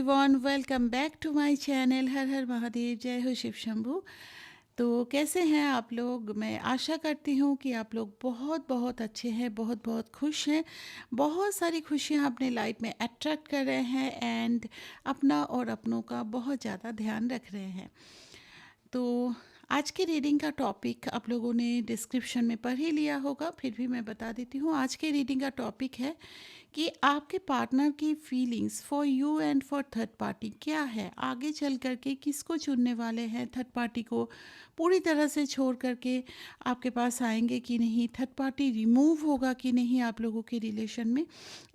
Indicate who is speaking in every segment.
Speaker 1: Everyone, welcome back to my channel. हर हर महादेव, जय हो शिव शंभू। तो कैसे हैं आप लोग? मैं आशा करती हूँ कि आप लोग बहुत बहुत अच्छे हैं, बहुत बहुत खुश हैं, बहुत सारी खुशियाँ अपने लाइफ में अट्रैक्ट कर रहे हैं एंड अपना और अपनों का बहुत ज़्यादा ध्यान रख रहे हैं। तो आज की रीडिंग का टॉपिक आप लोगों ने डिस्क्रिप्शन में पढ़ ही लिया होगा, फिर भी मैं बता देती हूँ। आज के रीडिंग का टॉपिक है कि आपके पार्टनर की feelings for you and for third party क्या है। आगे चल करके किसको चुनने वाले हैं? थर्ड पार्टी को पूरी तरह से छोड़ करके आपके पास आएंगे कि नहीं? थर्ड पार्टी रिमूव होगा कि नहीं आप लोगों के रिलेशन में?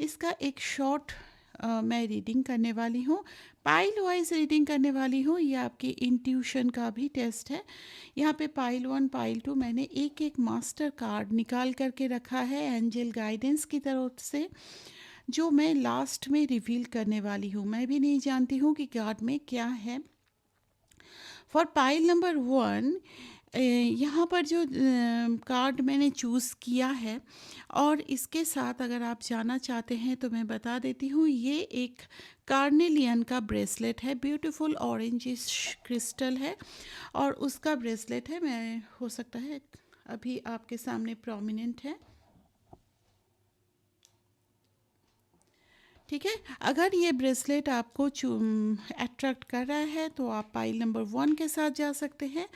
Speaker 1: इसका एक शॉर्ट मैं रीडिंग करने वाली हूँ, पाइल वाइज रीडिंग करने वाली हूँ। ये आपके इंट्यूशन का भी टेस्ट है। यहाँ पे पाइल 1 पाइल 2 मैंने एक एक मास्टर कार्ड निकाल करके रखा है एंजल गाइडेंस की तरफ से, जो मैं लास्ट में रिवील करने वाली हूँ। मैं भी नहीं जानती हूँ कि कार्ड में क्या है। फॉर पाइल नंबर 1 यहाँ पर जो कार्ड मैंने चूज़ किया है, और इसके साथ अगर आप जाना चाहते हैं तो मैं बता देती हूँ, ये एक कार्नेलियन का ब्रेसलेट है। ब्यूटीफुल ऑरेंज क्रिस्टल है और उसका ब्रेसलेट है। मैं हो सकता है अभी आपके सामने प्रोमिनेंट है, ठीक है। अगर ये ब्रेसलेट आपको अट्रैक्ट कर रहा है तो आप पाइल नंबर 1 के साथ जा सकते हैं।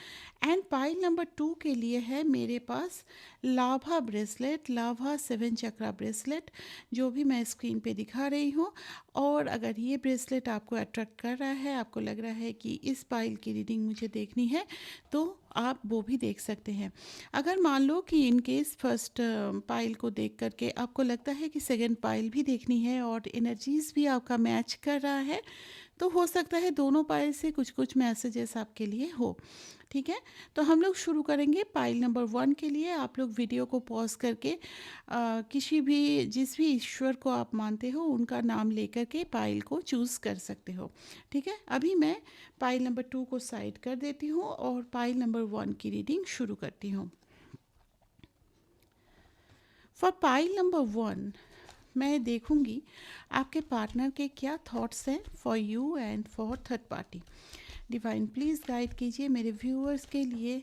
Speaker 1: एंड पाइल नंबर 2 के लिए है मेरे पास लाभा ब्रेसलेट, लाभा 7 चक्रा ब्रेसलेट, जो भी मैं स्क्रीन पे दिखा रही हूँ। और अगर ये ब्रेसलेट आपको अट्रैक्ट कर रहा है, आपको लग रहा है कि इस पाइल की रीडिंग मुझे देखनी है, तो आप वो भी देख सकते हैं। अगर मान लो कि इन केस फर्स्ट पाइल को देख करके आपको लगता है कि सेकंड पाइल भी देखनी है और एनर्जीज भी आपका मैच कर रहा है, तो हो सकता है दोनों पाइल से कुछ कुछ मैसेजेस आपके लिए हो, ठीक है। तो हम लोग शुरू करेंगे पाइल नंबर 1 के लिए। आप लोग वीडियो को पॉज करके किसी भी जिस भी ईश्वर को आप मानते हो उनका नाम लेकर के पाइल को चूज़ कर सकते हो, ठीक है। अभी मैं पाइल नंबर 2 को साइड कर देती हूँ और पाइल नंबर 1 की रीडिंग शुरू करती हूँ। फॉर पाइल नंबर 1 मैं देखूंगी आपके पार्टनर के क्या थॉट्स हैं for you and for third party. Divine please guide कीजिए मेरे व्यूअर्स के लिए।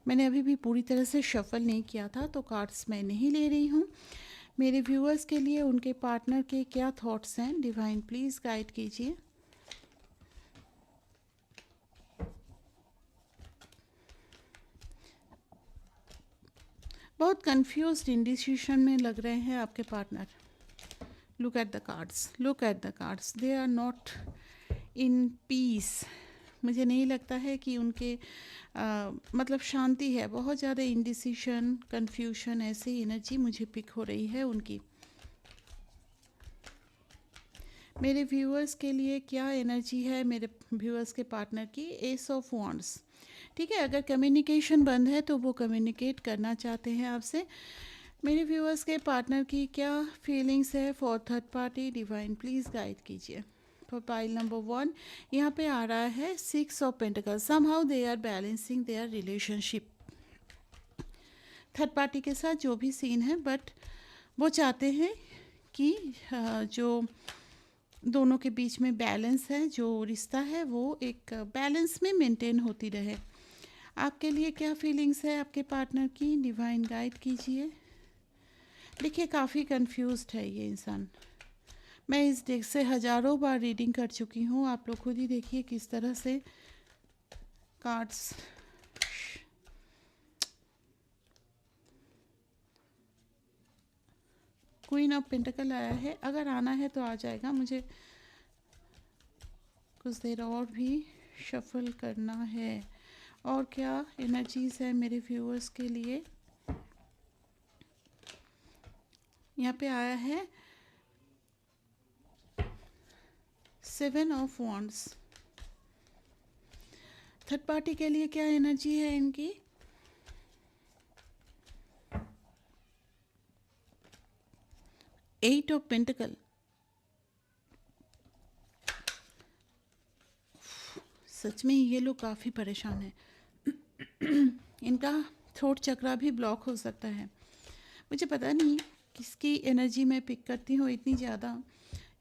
Speaker 1: मैंने अभी भी पूरी तरह से शफल नहीं किया था, तो कार्ड्स मैं नहीं ले रही हूँ। मेरे व्यूअर्स के लिए उनके पार्टनर के क्या थॉट्स हैं, डिवाइन प्लीज़ गाइड कीजिए। बहुत कंफ्यूज्ड इंडिसीशन में लग रहे हैं आपके partner. Look at the cards, look at the cards, they are not in peace. मुझे नहीं लगता है कि उनके मतलब शांति है, बहुत ज़्यादा इंडिसीशन, कंफ्यूशन, ऐसी एनर्जी मुझे पिक हो रही है उनकी। मेरे व्यूअर्स के लिए क्या एनर्जी है मेरे व्यूअर्स के पार्टनर की? एस ऑफ वॉन्ड्स, ठीक है। अगर कम्युनिकेशन बंद है तो वो कम्युनिकेट करना चाहते हैं आपसे। मेरे व्यूअर्स के पार्टनर की क्या फीलिंग्स है for third party, divine please guide कीजिए। फॉर पाइल नंबर 1 यहाँ पे आ रहा है 6 of pentacles. Somehow they are balancing their relationship. Third party के साथ जो भी सीन है, बट वो चाहते हैं कि जो दोनों के बीच में बैलेंस है, जो रिश्ता है वो एक बैलेंस में मेंटेन होती रहे। आपके लिए क्या फीलिंग्स है आपके पार्टनर की, डिवाइन गाइड कीजिए। देखिए काफ़ी कंफ्यूज्ड है ये इंसान। मैं इस डेक से हज़ारों बार रीडिंग कर चुकी हूँ, आप लोग खुद ही देखिए किस तरह से कार्ड्स। क्वीन ऑफ पेंटिकल आया है, अगर आना है तो आ जाएगा। मुझे कुछ देर और भी शफल करना है। और क्या एनर्जीज है मेरे व्यूअर्स के लिए? यहाँ पे आया है 7 ऑफ वॉन्ड्स। थर्ड पार्टी के लिए क्या एनर्जी है इनकी? Eight of pentacle. सच में ये लोग काफ़ी परेशान हैं। इनका थ्रोट चक्रा भी ब्लॉक हो सकता है। मुझे पता नहीं किसकी एनर्जी मैं पिक करती हूँ इतनी ज़्यादा।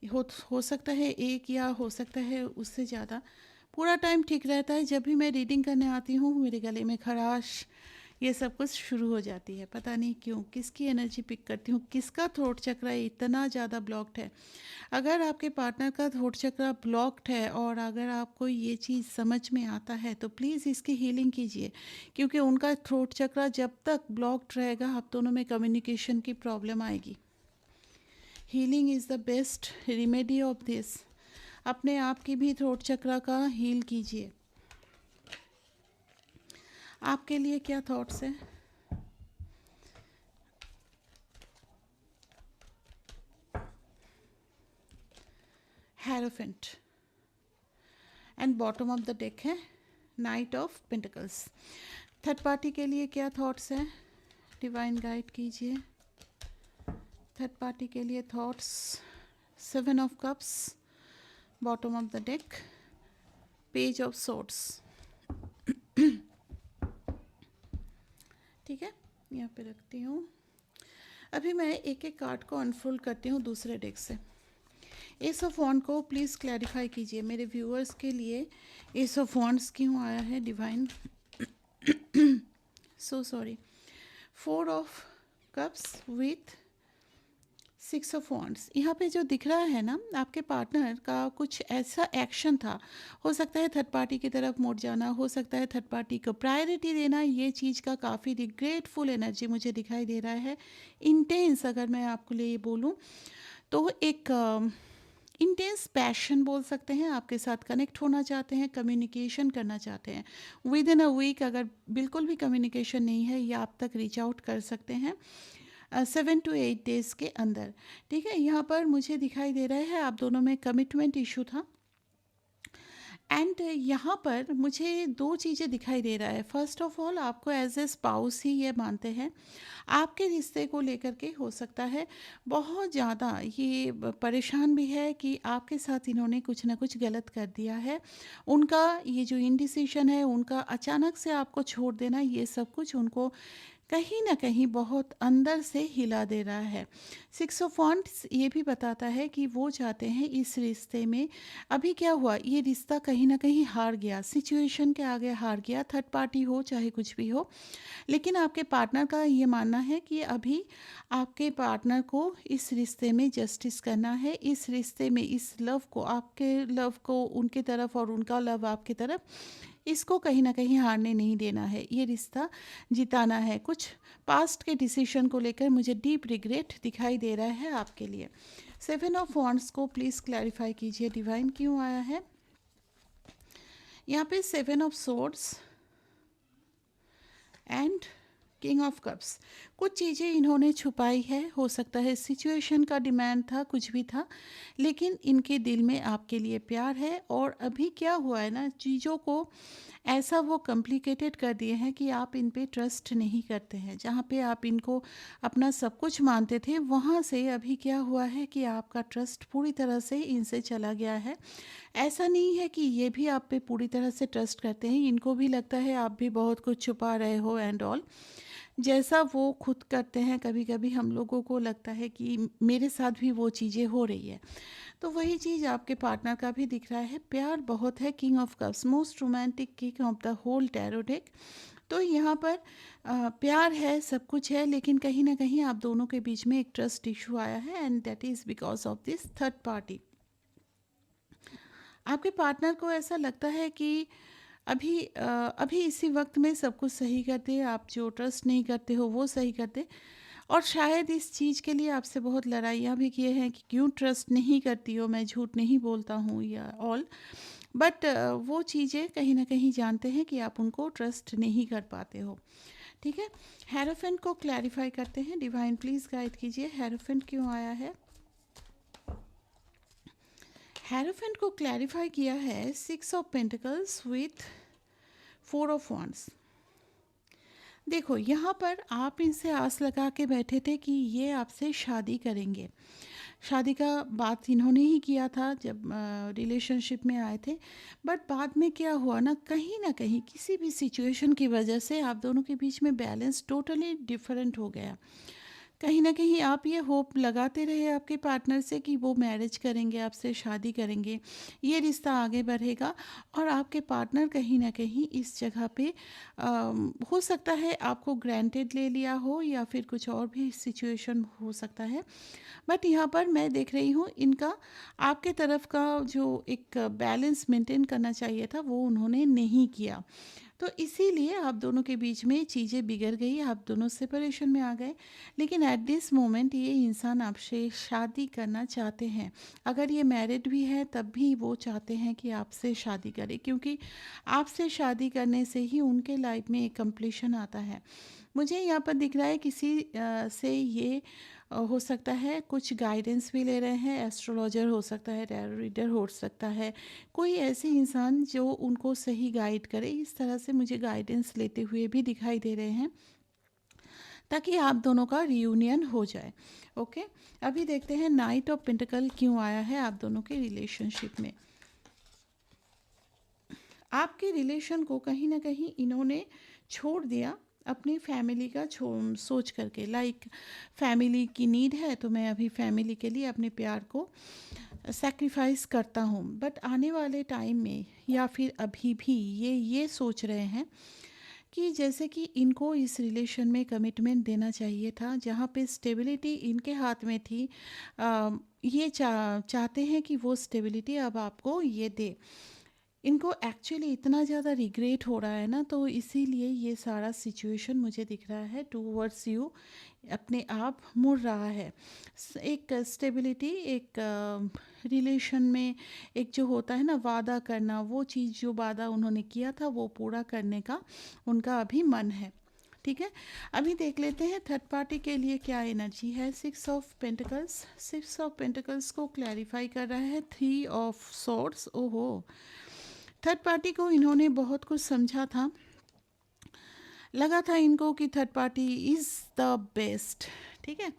Speaker 1: हो सकता है एक या हो सकता है उससे ज़्यादा। पूरा टाइम ठीक रहता है, जब भी मैं रीडिंग करने आती हूँ मेरे गले में खराश ये सब कुछ शुरू हो जाती है। पता नहीं क्यों, किसकी एनर्जी पिक करती हूँ, किसका थ्रोट चक्र इतना ज़्यादा ब्लॉक्ड है। अगर आपके पार्टनर का थ्रोट चक्र ब्लॉक्ड है और अगर आपको ये चीज़ समझ में आता है तो प्लीज़ इसकी हीलिंग कीजिए, क्योंकि उनका थ्रोट चक्र जब तक ब्लॉक्ड रहेगा आप दोनों में कम्युनिकेशन की प्रॉब्लम आएगी। Healing is the best remedy of this. अपने आप की भी थ्रोट चक्र का हील कीजिए। आपके लिए क्या थॉट्स हैं? Hierophant and bottom of the deck है knight of pentacles. Third party के लिए क्या थॉट्स हैं? डिवाइन गाइड कीजिए। थर्ड पार्टी के लिए thoughts, seven of cups, bottom of the deck, page of swords. ठीक है, यहाँ पे रखती हूँ। अभी मैं एक एक कार्ड को अनफोल्ड करती हूँ दूसरे डेक से। एस ऑफ वॉन्ड को प्लीज़ क्लैरिफाई कीजिए मेरे व्यूअर्स के लिए। एस ऑफ वॉन्ड्स क्यों आया है divine? So sorry. Four of cups with six of wands. यहाँ पे जो दिख रहा है ना, आपके पार्टनर का कुछ ऐसा एक्शन था। हो सकता है थर्ड पार्टी की तरफ मुड़ जाना, हो सकता है थर्ड पार्टी को प्रायोरिटी देना। ये चीज़ का काफ़ी रिग्रेटफुल एनर्जी मुझे दिखाई दे रहा है। इंटेंस अगर मैं आपको लिए बोलूँ तो एक इंटेंस पैशन बोल सकते हैं। आपके साथ कनेक्ट होना चाहते हैं, कम्युनिकेशन करना चाहते हैं। विद इन अ वीक अगर बिल्कुल भी कम्युनिकेशन नहीं है, या आप तक रीच आउट कर सकते हैं 7 to 8 डेज़ के अंदर। ठीक है, यहाँ पर मुझे दिखाई दे रहा है आप दोनों में कमिटमेंट इशू था। एंड यहाँ पर मुझे दो चीज़ें दिखाई दे रहा है। फर्स्ट ऑफ ऑल, आपको एज ए स्पाउस ही ये मानते हैं। आपके रिश्ते को लेकर के हो सकता है बहुत ज़्यादा ये परेशान भी है कि आपके साथ इन्होंने कुछ ना कुछ गलत कर दिया है। उनका ये जो इनडिसीजन है, उनका अचानक से आपको छोड़ देना, ये सब कुछ उनको कहीं ना कहीं बहुत अंदर से हिला दे रहा है। सिक्स ऑफ वॉन्ड्स ये भी बताता है कि वो चाहते हैं इस रिश्ते में। अभी क्या हुआ, ये रिश्ता कहीं ना कहीं हार गया, सिचुएशन के आगे हार गया। थर्ड पार्टी हो चाहे कुछ भी हो, लेकिन आपके पार्टनर का ये मानना है कि अभी आपके पार्टनर को इस रिश्ते में जस्टिस करना है। इस रिश्ते में इस लव को, आपके लव को उनके तरफ और उनका लव आपकी तरफ, इसको कहीं ना कहीं हारने नहीं देना है। ये रिश्ता जिताना है। कुछ पास्ट के डिसीजन को लेकर मुझे डीप रिग्रेट दिखाई दे रहा है आपके लिए। सेवन ऑफ वॉन्ड्स को प्लीज़ क्लैरिफाई कीजिए डिवाइन, क्यों आया है? यहाँ पे seven of swords and king of cups. कुछ चीज़ें इन्होंने छुपाई है। हो सकता है सिचुएशन का डिमांड था, कुछ भी था, लेकिन इनके दिल में आपके लिए प्यार है। और अभी क्या हुआ है ना, चीज़ों को ऐसा वो कॉम्प्लिकेटेड कर दिए हैं कि आप इन पे ट्रस्ट नहीं करते हैं। जहाँ पे आप इनको अपना सब कुछ मानते थे, वहाँ से अभी क्या हुआ है कि आपका ट्रस्ट पूरी तरह से इनसे चला गया है। ऐसा नहीं है कि ये भी आप पे पूरी तरह से ट्रस्ट करते हैं, इनको भी लगता है आप भी बहुत कुछ छुपा रहे हो एंड ऑल। जैसा वो खुद करते हैं, कभी कभी हम लोगों को लगता है कि मेरे साथ भी वो चीज़ें हो रही है। तो वही चीज़ आपके पार्टनर का भी दिख रहा है। प्यार बहुत है, king of cups, most romantic king of the whole tarot deck. तो यहाँ पर प्यार है, सब कुछ है, लेकिन कहीं ना कहीं आप दोनों के बीच में एक ट्रस्ट इशू आया है, and that is because of this third party. आपके पार्टनर को ऐसा लगता है कि अभी इसी वक्त में सब कुछ सही करते, आप जो ट्रस्ट नहीं करते हो वो सही करते। और शायद इस चीज़ के लिए आपसे बहुत लड़ाइयाँ भी किए हैं कि क्यों ट्रस्ट नहीं करती हो, मैं झूठ नहीं बोलता हूँ या ऑल। बट वो चीज़ें कहीं ना कहीं जानते हैं कि आप उनको ट्रस्ट नहीं कर पाते हो। ठीक है, हेरोफेंट को क्लैरिफाई करते हैं। डिवाइन प्लीज़ गाइड कीजिए, हेरोफेंट क्यों आया है? हेरोफेंट को क्लैरिफाई किया है six of pentacles with four of wands. देखो, यहाँ पर आप इनसे आस लगा के बैठे थे कि ये आपसे शादी करेंगे। शादी का बात इन्होंने ही किया था जब रिलेशनशिप में आए थे। बट बाद में क्या हुआ ना कहीं किसी भी सिचुएशन की वजह से आप दोनों के बीच में बैलेंस टोटली डिफरेंट हो गया। कहीं न कहीं आप ये होप लगाते रहे आपके पार्टनर से कि वो मैरिज करेंगे, आपसे शादी करेंगे, ये रिश्ता आगे बढ़ेगा, और आपके पार्टनर कहीं न कहीं इस जगह पे हो सकता है आपको ग्रांटेड ले लिया हो, या फिर कुछ और भी सिचुएशन हो सकता है। बट यहाँ पर मैं देख रही हूँ इनका आपके तरफ का जो एक बैलेंस मेंटेन करना चाहिए था, वो उन्होंने नहीं किया। तो इसीलिए आप दोनों के बीच में चीज़ें बिगड़ गई, आप दोनों सेपरेशन में आ गए। लेकिन एट दिस मोमेंट ये इंसान आपसे शादी करना चाहते हैं। अगर ये मैरिड भी है तब भी वो चाहते हैं कि आपसे शादी करें, क्योंकि आपसे शादी करने से ही उनके लाइफ में एक कंप्लीशन आता है। मुझे यहाँ पर दिख रहा है किसी से ये हो सकता है कुछ गाइडेंस भी ले रहे हैं, एस्ट्रोलॉजर हो सकता है, टैरो रीडर हो सकता है, कोई ऐसे इंसान जो उनको सही गाइड करे। इस तरह से मुझे गाइडेंस लेते हुए भी दिखाई दे रहे हैं, ताकि आप दोनों का रियूनियन हो जाए। ओके, अभी देखते हैं नाइट ऑफ पेंटिकल क्यों आया है आप दोनों के रिलेशनशिप में। आपके रिलेशन को कहीं ना कहीं इन्होंने छोड़ दिया अपनी फैमिली का सोच करके, लाइक फैमिली की नीड है तो मैं अभी फैमिली के लिए अपने प्यार को सैक्रिफाइस करता हूँ। बट आने वाले टाइम में या फिर अभी भी ये सोच रहे हैं कि जैसे कि इनको इस रिलेशन में कमिटमेंट देना चाहिए था, जहाँ पे स्टेबिलिटी इनके हाथ में थी। ये चाहते हैं कि वो स्टेबिलिटी अब आपको ये दे। इनको एक्चुअली इतना ज़्यादा रिग्रेट हो रहा है ना, तो इसीलिए ये सारा सिचुएशन मुझे दिख रहा है टूवर्ड्स यू अपने आप मुड़ रहा है। एक स्टेबिलिटी, एक रिलेशन में एक जो होता है ना वादा करना, वो चीज़ जो वादा उन्होंने किया था वो पूरा करने का उनका अभी मन है। ठीक है, अभी देख लेते हैं थर्ड पार्टी के लिए क्या एनर्जी है। Six of pentacles, six of pentacles को क्लैरिफाई कर रहा है थ्री ऑफ सॉर्ड्स। ओहो, थर्ड पार्टी को इन्होंने बहुत कुछ समझा था, लगा था इनको कि third party is the best. ठीक है,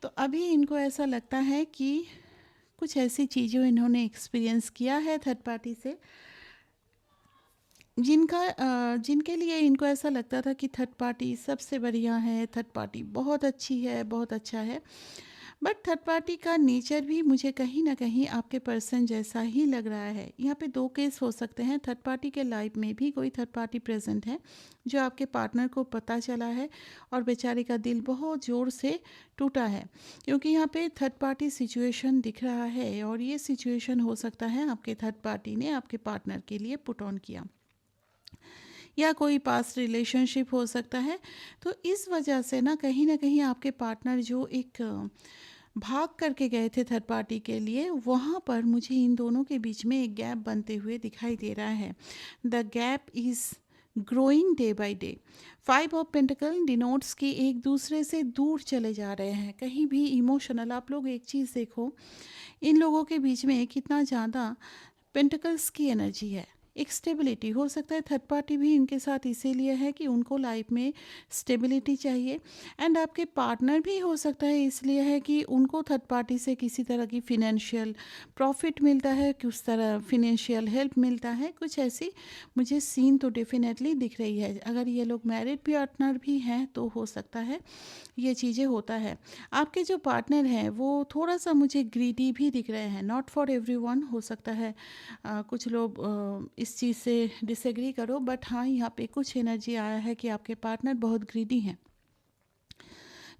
Speaker 1: तो अभी इनको ऐसा लगता है कि कुछ ऐसी चीज़ें इन्होंने एक्सपीरियंस किया है थर्ड पार्टी से, जिनके लिए इनको ऐसा लगता था कि थर्ड पार्टी सबसे बढ़िया है, थर्ड पार्टी बहुत अच्छी है, बहुत अच्छा है। बट थर्ड पार्टी का नेचर भी मुझे कहीं ना कहीं आपके पर्सन जैसा ही लग रहा है। यहाँ पे दो केस हो सकते हैं, थर्ड पार्टी के लाइफ में भी कोई थर्ड पार्टी प्रेजेंट है जो आपके पार्टनर को पता चला है और बेचारे का दिल बहुत ज़ोर से टूटा है, क्योंकि यहाँ पे थर्ड पार्टी सिचुएशन दिख रहा है, और ये सिचुएशन हो सकता है आपके थर्ड पार्टी ने आपके पार्टनर के लिए पुट ऑन किया, या कोई पास्ट रिलेशनशिप हो सकता है। तो इस वजह से ना कहीं आपके पार्टनर जो एक भाग करके गए थे थर्ड पार्टी के लिए, वहाँ पर मुझे इन दोनों के बीच में एक गैप बनते हुए दिखाई दे रहा है। The gap is growing day by day. Five of pentacle denotes कि एक दूसरे से दूर चले जा रहे हैं, कहीं भी इमोशनल। आप लोग एक चीज़ देखो, इन लोगों के बीच में कितना ज़्यादा पेंटिकल्स की एनर्जी है। एक स्टेबिलिटी हो सकता है थर्ड पार्टी भी इनके साथ इसीलिए है कि उनको लाइफ में स्टेबिलिटी चाहिए, एंड आपके पार्टनर भी हो सकता है इसलिए है कि उनको थर्ड पार्टी से किसी तरह की फिनेंशियल प्रॉफिट मिलता है, किस तरह फिनेंशियल हेल्प मिलता है, कुछ ऐसी मुझे सीन तो डेफिनेटली दिख रही है। अगर ये लोग मैरिड पार्टनर भी हैं तो हो सकता है ये चीज़ें होता है। आपके जो पार्टनर हैं वो थोड़ा सा मुझे ग्रीडी भी दिख रहे हैं, नॉट फॉर एवरीवन। हो सकता है कुछ लोग इस चीज़ से डिसएग्री करो, बट हाँ यहाँ पे कुछ एनर्जी आया है कि आपके पार्टनर बहुत ग्रीडी हैं।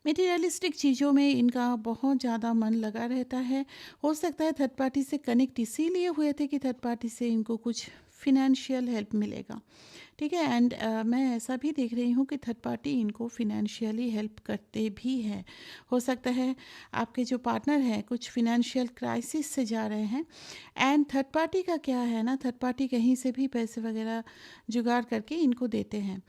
Speaker 1: मटेरियलिस्टिक चीज़ों में इनका बहुत ज़्यादा मन लगा रहता है। हो सकता है थर्ड पार्टी से कनेक्ट इसीलिए हुए थे कि थर्ड पार्टी से इनको कुछ फिनेंशियल हेल्प मिलेगा। ठीक है, एंड मैं ऐसा भी देख रही हूँ कि थर्ड पार्टी इनको फिनेंशियली हेल्प करते भी हैं। हो सकता है आपके जो पार्टनर हैं कुछ फिनेंशियल क्राइसिस से जा रहे हैं, एंड थर्ड पार्टी का क्या है ना, थर्ड पार्टी कहीं से भी पैसे वगैरह जुगाड़ करके इनको देते हैं।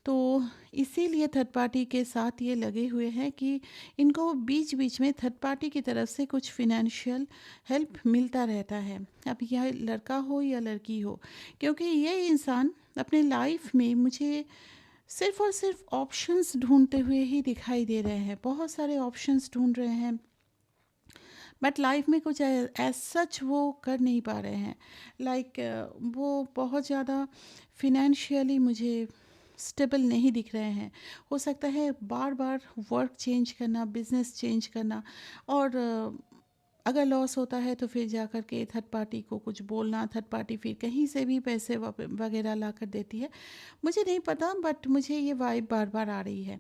Speaker 1: तो इसीलिए थर्ड पार्टी के साथ ये लगे हुए हैं कि इनको बीच बीच में थर्ड पार्टी की तरफ से कुछ फिनेंशियल हेल्प मिलता रहता है, अब यह लड़का हो या लड़की हो, क्योंकि ये इंसान अपने लाइफ में मुझे सिर्फ और सिर्फ ऑप्शंस ढूंढते हुए ही दिखाई दे रहे हैं। बहुत सारे ऑप्शंस ढूंढ रहे हैं, बट लाइफ में कुछ एज सच वो कर नहीं पा रहे हैं। लाइक वो बहुत ज़्यादा फिनेंशियली मुझे स्टेबल नहीं दिख रहे हैं। हो सकता है बार बार वर्क चेंज करना, बिजनेस चेंज करना, और अगर लॉस होता है तो फिर जा कर के थर्ड पार्टी को कुछ बोलना, थर्ड पार्टी फिर कहीं से भी पैसे वगैरह ला कर देती है। मुझे नहीं पता, बट मुझे ये वाइब बार बार आ रही है।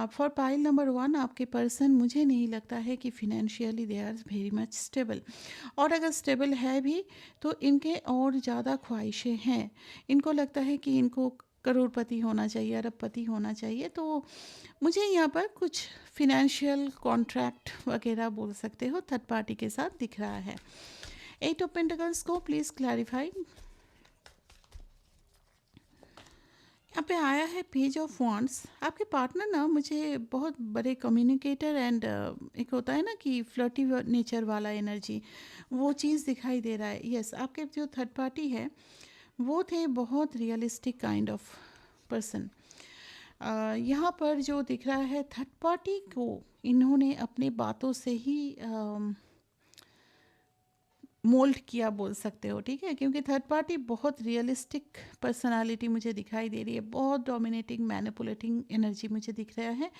Speaker 1: फॉर पाइल नंबर 1, आपके पर्सन मुझे नहीं लगता है कि financially they are very much stable. और अगर स्टेबल है भी तो इनके और ज़्यादा ख्वाहिशें हैं। इनको लगता है कि इनको करोड़पति होना चाहिए, अरबपति होना चाहिए। तो मुझे यहाँ पर कुछ फिनेंशियल कॉन्ट्रैक्ट वगैरह बोल सकते हो थर्ड पार्टी के साथ दिख रहा है। 8 ऑफ पेंटिकल्स को प्लीज़ क्लैरिफाई। यहाँ पे आया है पेज ऑफ वॉन्ड्स। आपके पार्टनर ना मुझे बहुत बड़े कम्युनिकेटर एंड एक होता है ना कि फ्लर्टी नेचर वाला एनर्जी, वो चीज़ दिखाई दे रहा है। यस, आपके जो थर्ड पार्टी है वो थे बहुत रियलिस्टिक काइंड ऑफ पर्सन। यहाँ पर जो दिख रहा है थर्ड पार्टी को इन्होंने अपनी बातों से ही मोल्ड किया बोल सकते हो, ठीक है, क्योंकि थर्ड पार्टी बहुत रियलिस्टिक पर्सनालिटी मुझे दिखाई दे रही है, बहुत डोमिनेटिंग मैनिपुलेटिंग एनर्जी मुझे दिख रहा है।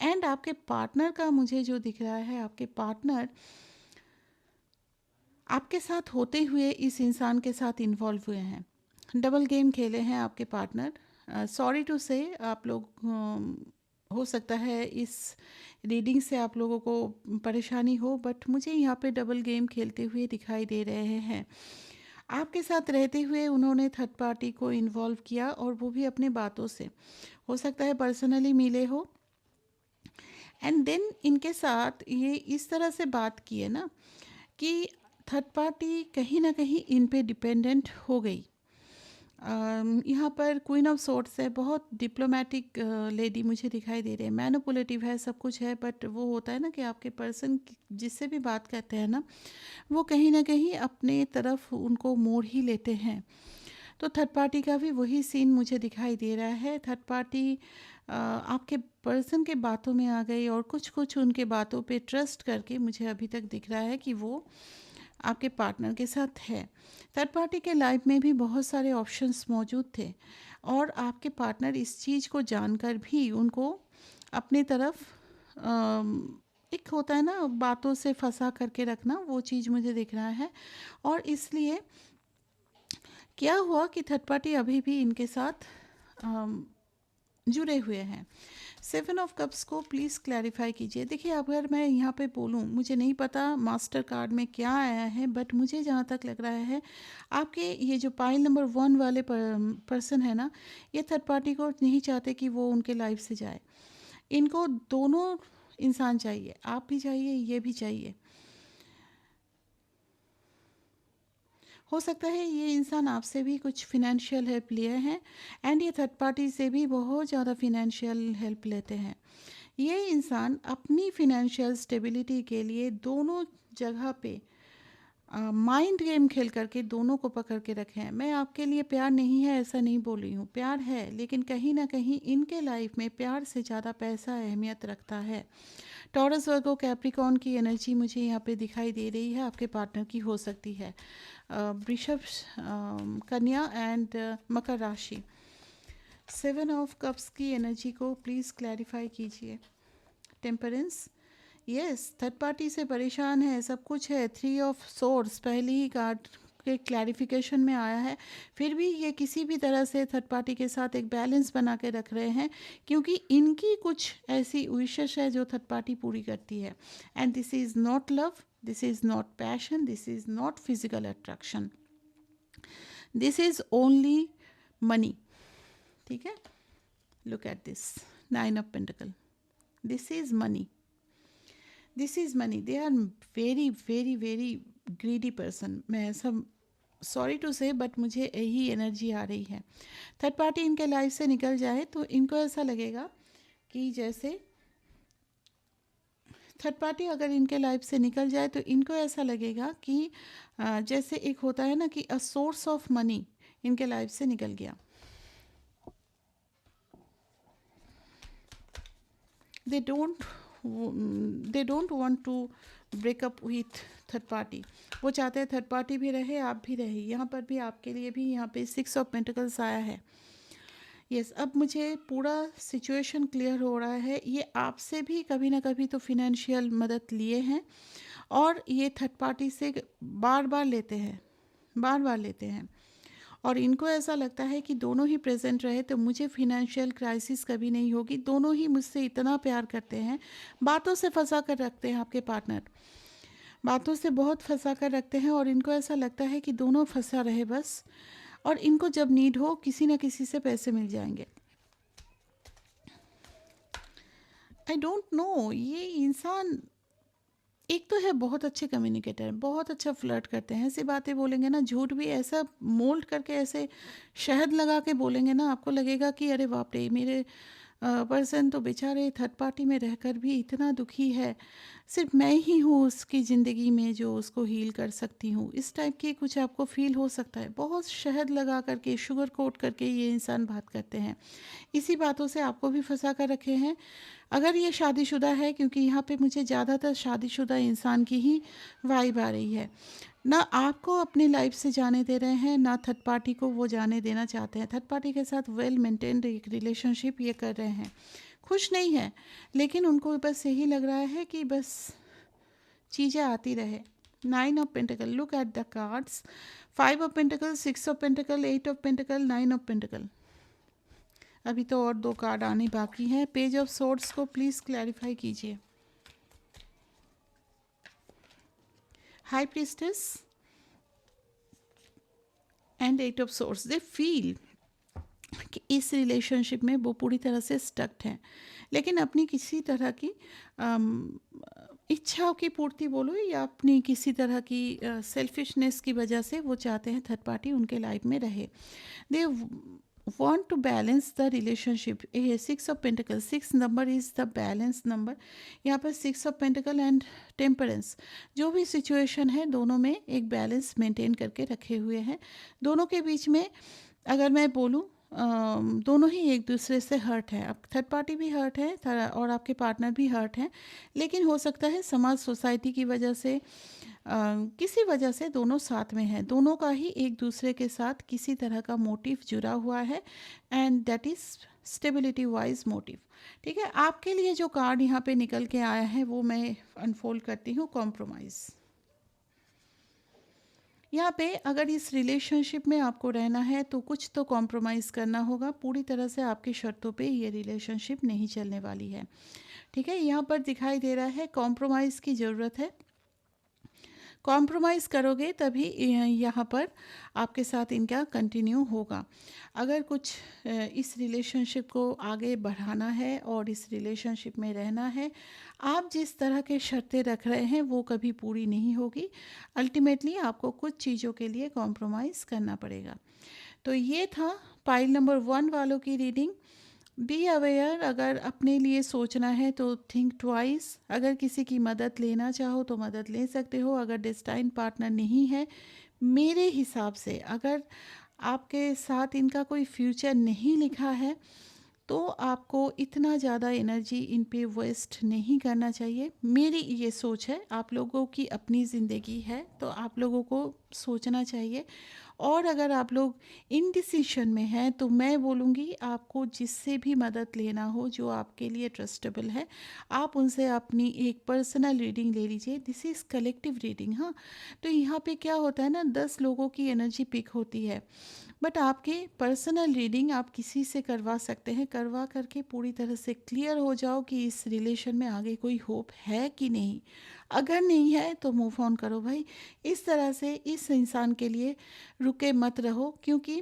Speaker 1: एंड आपके पार्टनर का मुझे जो दिख रहा है, आपके पार्टनर आपके साथ होते हुए इस इंसान के साथ इन्वॉल्व हुए हैं, डबल गेम खेले हैं आपके पार्टनर। सॉरी टू से आप लोग हो सकता है इस रीडिंग से आप लोगों को परेशानी हो, बट मुझे यहाँ पे डबल गेम खेलते हुए दिखाई दे रहे हैं। आपके साथ रहते हुए उन्होंने थर्ड पार्टी को इन्वॉल्व किया, और वो भी अपनी बातों से। हो सकता है पर्सनली मिले हो, एंड देन इनके साथ ये इस तरह से बात की है ना कि थर्ड पार्टी कहीं ना कहीं इन पे डिपेंडेंट हो गई। यहाँ पर क्वीन ऑफ सोर्ड्स है, बहुत डिप्लोमेटिक लेडी मुझे दिखाई दे रही है, मैनिपुलेटिव है, सब कुछ है, बट वो होता है ना कि आपके पर्सन जिससे भी बात करते हैं ना, वो कहीं ना कहीं अपने तरफ उनको मोड़ ही लेते हैं। तो थर्ड पार्टी का भी वही सीन मुझे दिखाई दे रहा है। थर्ड पार्टी आपके पर्सन के बातों में आ गई, और कुछ कुछ उनके बातों पे ट्रस्ट करके मुझे अभी तक दिख रहा है कि वो आपके पार्टनर के साथ है। थर्ड पार्टी के लाइफ में भी बहुत सारे ऑप्शंस मौजूद थे, और आपके पार्टनर इस चीज़ को जानकर भी उनको अपनी तरफ एक होता है ना बातों से फंसा करके रखना, वो चीज़ मुझे दिख रहा है। और इसलिए क्या हुआ कि थर्ड पार्टी अभी भी इनके साथ जुड़े हुए हैं। 7 ऑफ कप्स को प्लीज़ क्लैरिफाई कीजिए। देखिए, अगर मैं यहाँ पे बोलूँ, मुझे नहीं पता मास्टर कार्ड में क्या आया है, बट मुझे जहाँ तक लग रहा है आपके ये जो पाइल नंबर 1 वाले पर्सन है ना, ये थर्ड पार्टी को नहीं चाहते कि वो उनके लाइफ से जाए। इनको दोनों इंसान चाहिए, आप भी चाहिए, ये भी चाहिए। हो सकता है ये इंसान आपसे भी कुछ फिनेंशियल हेल्प लिए हैं, एंड ये थर्ड पार्टी से भी बहुत ज़्यादा फिनेंशियल हेल्प लेते हैं। ये इंसान अपनी फिनेंशियल स्टेबिलिटी के लिए दोनों जगह पे माइंड गेम खेल करके दोनों को पकड़ के रखे हैं। मैं आपके लिए प्यार नहीं है ऐसा नहीं बोल रही हूँ, प्यार है, लेकिन कहीं ना कहीं इनके लाइफ में प्यार से ज़्यादा पैसा अहमियत रखता है। टॉरस वर्गो कैप्रिकॉर्न की एनर्जी मुझे यहाँ पे दिखाई दे रही है, आपके पार्टनर की हो सकती है। वृषभ, कन्या एंड मकर राशि। 7 ऑफ कप्स की एनर्जी को प्लीज़ क्लैरिफाई कीजिए। टेम्परेंस, यस, थर्ड पार्टी से परेशान है, सब कुछ है। 3 ऑफ सोर्ड्स पहले ही कार्ड के क्लैरिफिकेशन में आया है, फिर भी ये किसी भी तरह से थर्ड पार्टी के साथ एक बैलेंस बना के रख रहे हैं, क्योंकि इनकी कुछ ऐसी विशेष है जो थर्ड पार्टी पूरी करती है। And this is not love, this is not passion, this is not physical attraction, this is only money. ठीक है, look at this 9 of pentacle, this is money, this is money. They are very very very greedy person. मैं सब sorry to से, but मुझे यही energy आ रही है। Third party इनके लाइफ से निकल जाए तो इनको ऐसा लगेगा कि जैसे थर्ड पार्टी अगर इनके लाइफ से निकल जाए तो इनको ऐसा लगेगा कि जैसे एक होता है ना कि अ सोर्स ऑफ मनी इनके लाइफ से निकल गया। They don't want to break up with third party. वो चाहते हैं थर्ड पार्टी भी रहे, आप भी रहे। यहाँ पर भी आपके लिए भी यहाँ पे 6 ऑफ पेंटिकल्स आया है। यस, अब मुझे पूरा सिचुएशन क्लियर हो रहा है। ये आपसे भी कभी ना कभी तो फिनेंशियल मदद लिए हैं और ये थर्ड पार्टी से बार बार लेते हैं, बार बार लेते हैं। और इनको ऐसा लगता है कि दोनों ही प्रेजेंट रहे तो मुझे फिनेंशियल क्राइसिस कभी नहीं होगी। दोनों ही मुझसे इतना प्यार करते हैं, बातों से फंसा कर रखते हैं। आपके पार्टनर बातों से बहुत फंसा कर रखते हैं और इनको ऐसा लगता है कि दोनों फंसा रहे बस, और इनको जब नीड हो किसी ना किसी से पैसे मिल जाएंगे। आई डोंट नो, ये इंसान एक तो है बहुत अच्छे कम्युनिकेटर, बहुत अच्छा फ्लर्ट करते हैं। ऐसी बातें बोलेंगे ना, झूठ भी ऐसा मोल्ड करके, ऐसे शहद लगा के बोलेंगे ना, आपको लगेगा कि अरे बाप रे, मेरे पर्सन तो बेचारे थर्ड पार्टी में रहकर भी इतना दुखी है, सिर्फ मैं ही हूँ उसकी ज़िंदगी में जो उसको हील कर सकती हूँ। इस टाइप की कुछ आपको फील हो सकता है। बहुत शहद लगा करके, शुगर कोट करके ये इंसान बात करते हैं। इसी बातों से आपको भी फंसा कर रखे हैं। अगर ये शादीशुदा है, क्योंकि यहाँ पे मुझे ज़्यादातर शादीशुदा इंसान की ही वाइब आ रही है, ना आपको अपनी लाइफ से जाने दे रहे हैं, ना थर्ड पार्टी को वो जाने देना चाहते हैं। थर्ड पार्टी के साथ वेल मेंटेन्ड एक रिलेशनशिप ये कर रहे हैं, खुश नहीं है, लेकिन उनको बस यही लग रहा है कि बस चीज़ें आती रहे। 9 of pentacle, look at the cards. 5 of pentacle, 6 of pentacle, 8 of pentacle, 9 of pentacle. अभी तो और 2 कार्ड आने बाकी हैं। पेज ऑफ सोर्ड्स को प्लीज़ क्लैरिफाई कीजिए। High priestess and 8 of swords, they feel कि इस रिलेशनशिप में वो पूरी तरह से स्टक्ड हैं, लेकिन अपनी किसी तरह की अम, इच्छाओं की पूर्ति बोलो या अपनी किसी तरह की सेल्फिशनेस की वजह से वो चाहते हैं थर्ड पार्टी उनके लाइफ में रहे। दे want to balance the relationship. 6 of Pentacles, 6 number is the balance number. यहाँ पर 6 ऑफ पेंटिकल एंड टेम्परेंस, जो भी सिचुएशन है दोनों में एक बैलेंस मेंटेन करके रखे हुए हैं। दोनों के बीच में अगर मैं बोलूँ, दोनों ही एक दूसरे से हर्ट है। अब थर्ड पार्टी भी हर्ट है और आपके पार्टनर भी हर्ट हैं, लेकिन हो सकता है समाज सोसाइटी की वजह से, किसी वजह से दोनों साथ में हैं। दोनों का ही एक दूसरे के साथ किसी तरह का मोटिव जुड़ा हुआ है, and that is stability wise motive. ठीक है, आपके लिए जो कार्ड यहाँ पे निकल के आया है वो मैं अनफोल्ड करती हूँ। कॉम्प्रोमाइज़। यहाँ पे अगर इस रिलेशनशिप में आपको रहना है तो कुछ तो कॉम्प्रोमाइज़ करना होगा। पूरी तरह से आपकी शर्तों पे ये रिलेशनशिप नहीं चलने वाली है। ठीक है, यहाँ पर दिखाई दे रहा है कॉम्प्रोमाइज़ की ज़रूरत है। कॉम्प्रोमाइज़ करोगे तभी यहाँ पर आपके साथ इनका कंटिन्यू होगा। अगर कुछ इस रिलेशनशिप को आगे बढ़ाना है और इस रिलेशनशिप में रहना है, आप जिस तरह के शर्तें रख रहे हैं वो कभी पूरी नहीं होगी। अल्टीमेटली आपको कुछ चीज़ों के लिए कॉम्प्रोमाइज़ करना पड़ेगा। तो ये था पाइल नंबर 1 वालों की रीडिंग। बी अवेयर, अगर अपने लिए सोचना है तो थिंक ट्वाइस। अगर किसी की मदद लेना चाहो तो मदद ले सकते हो। अगर डेस्टाइन पार्टनर नहीं है, मेरे हिसाब से अगर आपके साथ इनका कोई फ्यूचर नहीं लिखा है तो आपको इतना ज़्यादा एनर्जी इन पे वेस्ट नहीं करना चाहिए। मेरी ये सोच है, आप लोगों की अपनी ज़िंदगी है तो आप लोगों को सोचना चाहिए। और अगर आप लोग इनडिसीशन में हैं तो मैं बोलूँगी आपको जिससे भी मदद लेना हो जो आपके लिए ट्रस्टेबल है, आप उनसे अपनी एक पर्सनल रीडिंग ले लीजिए। This is collective reading. हाँ, तो यहाँ पे क्या होता है ना, 10 लोगों की एनर्जी पिक होती है, बट आपके पर्सनल रीडिंग आप किसी से करवा सकते हैं। करवा करके पूरी तरह से क्लियर हो जाओ कि इस रिलेशन में आगे कोई होप है कि नहीं। अगर नहीं है तो मूव ऑन करो भाई। इस तरह से इस इंसान के लिए रुके मत रहो, क्योंकि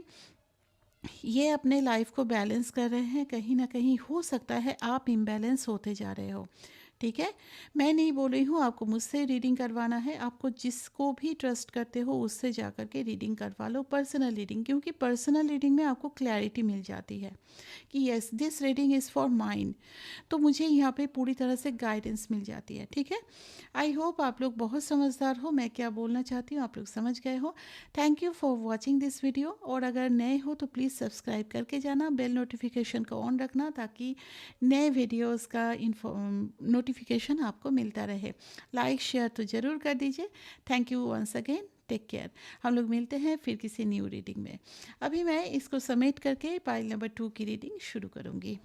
Speaker 1: ये अपने लाइफ को बैलेंस कर रहे हैं। कहीं ना कहीं हो सकता है आप इम्बैलेंस होते जा रहे हो। ठीक है, मैं नहीं बोल रही हूँ आपको मुझसे रीडिंग करवाना है। आपको जिसको भी ट्रस्ट करते हो उससे जा कर के रीडिंग करवा लो, पर्सनल रीडिंग, क्योंकि पर्सनल रीडिंग में आपको क्लैरिटी मिल जाती है कि yes this reading is for mind. तो मुझे यहाँ पे पूरी तरह से गाइडेंस मिल जाती है। ठीक है, आई होप आप लोग बहुत समझदार हो, मैं क्या बोलना चाहती हूँ आप लोग समझ गए हो। Thank you for watching this video. और अगर नए हो तो प्लीज़ सब्सक्राइब करके जाना, बेल नोटिफिकेशन को ऑन रखना ताकि नए वीडियोस का नोटिफिकेशन आपको मिलता रहे। लाइक शेयर तो ज़रूर कर दीजिए। Thank you once again. Take care. हम लोग मिलते हैं फिर किसी न्यू रीडिंग में। अभी मैं इसको समेट करके पाइल नंबर 2 की रीडिंग शुरू करूँगी।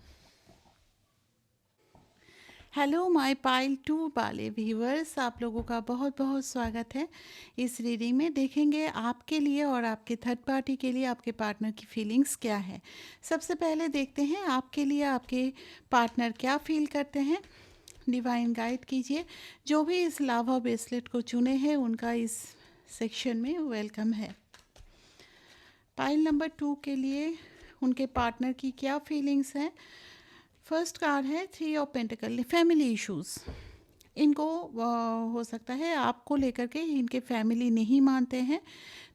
Speaker 1: हेलो माय पाइल 2 वाले व्यूअर्स, आप लोगों का बहुत बहुत स्वागत है। इस रीडिंग में देखेंगे आपके लिए और आपके थर्ड पार्टी के लिए आपके पार्टनर की फीलिंग्स क्या है। सबसे पहले देखते हैं आपके लिए आपके पार्टनर क्या फील करते हैं। डिवाइन गाइड कीजिए। जो भी इस लावा ब्रेसलेट को चुने हैं उनका इस सेक्शन में वेलकम है। पाइल नंबर 2 के लिए उनके पार्टनर की क्या फीलिंग्स हैं। फर्स्ट कार्ड है 3 ऑफ पेंटिकल, फैमिली इश्यूज। इनको हो सकता है आपको लेकर के इनके फैमिली नहीं मानते हैं,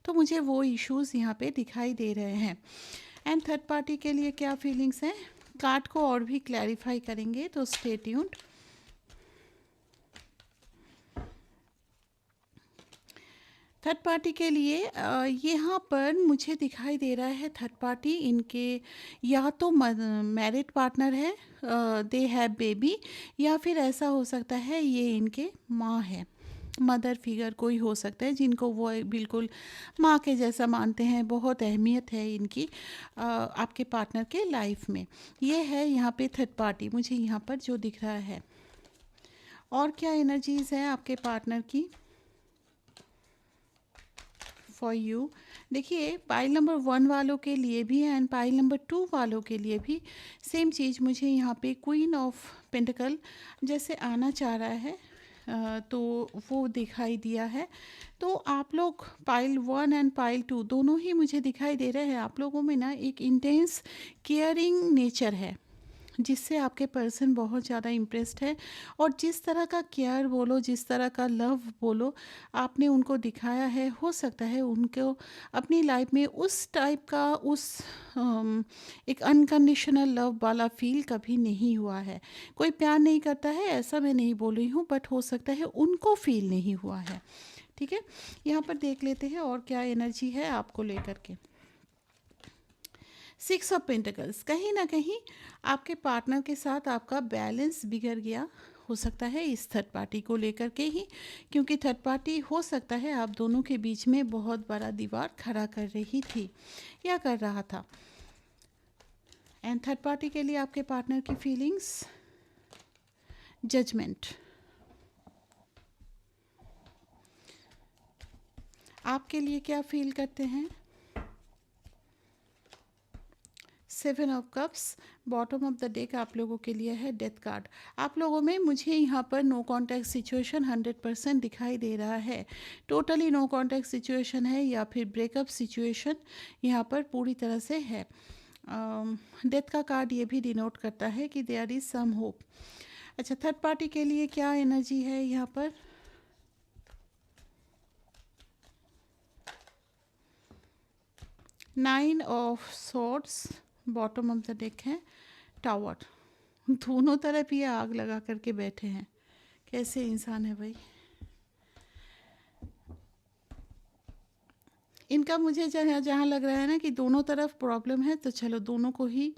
Speaker 1: तो मुझे वो इश्यूज यहाँ पे दिखाई दे रहे हैं। एंड थर्ड पार्टी के लिए क्या फीलिंग्स हैं, कार्ड को और भी क्लैरिफाई करेंगे, तो स्टे ट्यून्ड। थर्ड पार्टी के लिए यहाँ पर मुझे दिखाई दे रहा है थर्ड पार्टी इनके या तो मैरिड पार्टनर है, दे हैव बेबी, या फिर ऐसा हो सकता है ये इनके माँ है। मदर फिगर कोई हो सकता है जिनको वो बिल्कुल माँ के जैसा मानते हैं, बहुत अहमियत है इनकी आपके पार्टनर के लाइफ में। ये है यहाँ पे थर्ड पार्टी मुझे यहाँ पर जो दिख रहा है। और क्या एनर्जीज़ है आपके पार्टनर की फॉर यू। देखिए पाइल नंबर 1 वालों के लिए भी एंड पाइल नंबर 2 वालों के लिए भी सेम चीज़ मुझे यहाँ पे क्वीन ऑफ पेंटिकल जैसे आना चाह रहा है, तो वो दिखाई दिया है। तो आप लोग पाइल 1 एंड पाइल 2 दोनों ही मुझे दिखाई दे रहे हैं। आप लोगों में ना एक इंटेंस केयरिंग नेचर है जिससे आपके पर्सन बहुत ज़्यादा इम्प्रेस्ड है। और जिस तरह का केयर बोलो, जिस तरह का लव बोलो आपने उनको दिखाया है, हो सकता है उनको अपनी लाइफ में उस टाइप का एक अनकंडीशनल लव वाला फील कभी नहीं हुआ है। कोई प्यार नहीं करता है ऐसा मैं नहीं बोल रही हूँ, बट हो सकता है उनको फील नहीं हुआ है। ठीक है, यहाँ पर देख लेते हैं और क्या एनर्जी है आपको लेकर के। 6 ऑफ पेंटिकल्स, कहीं ना कहीं आपके पार्टनर के साथ आपका बैलेंस बिगड़ गया हो सकता है इस थर्ड पार्टी को लेकर के ही, क्योंकि थर्ड पार्टी हो सकता है आप दोनों के बीच में बहुत बड़ा दीवार खड़ा कर रही थी या कर रहा था। एंड थर्ड पार्टी के लिए आपके पार्टनर की फीलिंग्स, जजमेंट। आपके लिए क्या फील करते हैं। 7 of cups, bottom of the deck आप लोगों के लिए है डेथ कार्ड। आप लोगों में मुझे यहाँ पर नो कॉन्टैक्ट सिचुएशन 100% दिखाई दे रहा है। टोटली नो कॉन्टैक्ट सिचुएशन है या फिर ब्रेकअप सिचुएशन यहाँ पर पूरी तरह से है। डेथ का कार्ड ये भी डिनोट करता है कि देयर इज़ सम होप। अच्छा, थर्ड पार्टी के लिए क्या एनर्जी है यहाँ पर। Nine of swords, bottom of the deck है टावर। दोनों तरफ ये आग लगा करके बैठे हैं, कैसे इंसान है भाई। इनका मुझे जहाँ जहाँ लग रहा है ना कि दोनों तरफ प्रॉब्लम है, तो चलो दोनों को ही,